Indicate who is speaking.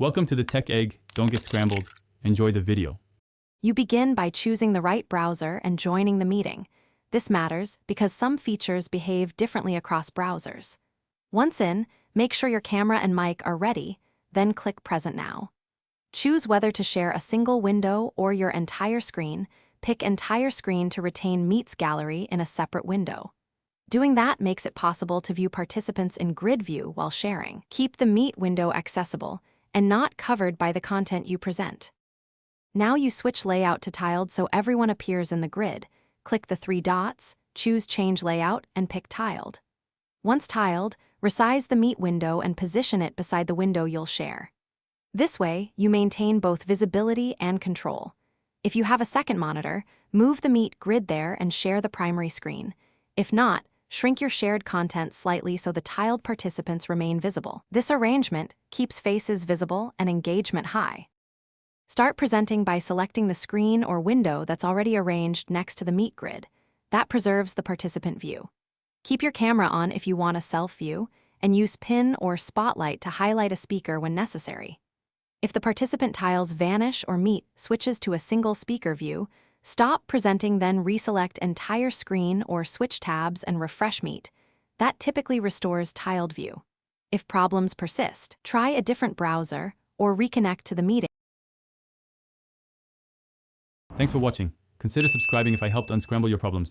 Speaker 1: Welcome to the Tech Egg. Don't get scrambled. Enjoy the video.
Speaker 2: You begin by choosing the right browser and joining the meeting. This matters because some features behave differently across browsers. Once in, make sure your camera and mic are ready, then click Present Now. Choose whether to share a single window or your entire screen. Pick Entire Screen to retain Meets Gallery in a separate window. Doing that makes it possible to view participants in grid view while sharing. Keep the Meet window accessible and not covered by the content you present. Now you switch layout to tiled so everyone appears in the grid. Click the three dots, choose Change Layout, and pick Tiled. Once tiled, resize the Meet window and position it beside the window you'll share. This way, you maintain both visibility and control. If you have a second monitor, move the Meet grid there and share the primary screen. If not, shrink your shared content slightly so the tiled participants remain visible. This arrangement keeps faces visible and engagement high. Start presenting by selecting the screen or window that's already arranged next to the Meet grid. That preserves the participant view. Keep your camera on if you want a self view, and use Pin or Spotlight to highlight a speaker when necessary. If the participant tiles vanish or Meet switches to a single speaker view, stop presenting, then reselect entire screen or switch tabs and refresh Meet. That typically restores tiled view. If problems persist, try a different browser or reconnect to the meeting.
Speaker 1: Thanks for watching. Consider subscribing if I helped unscramble your problems.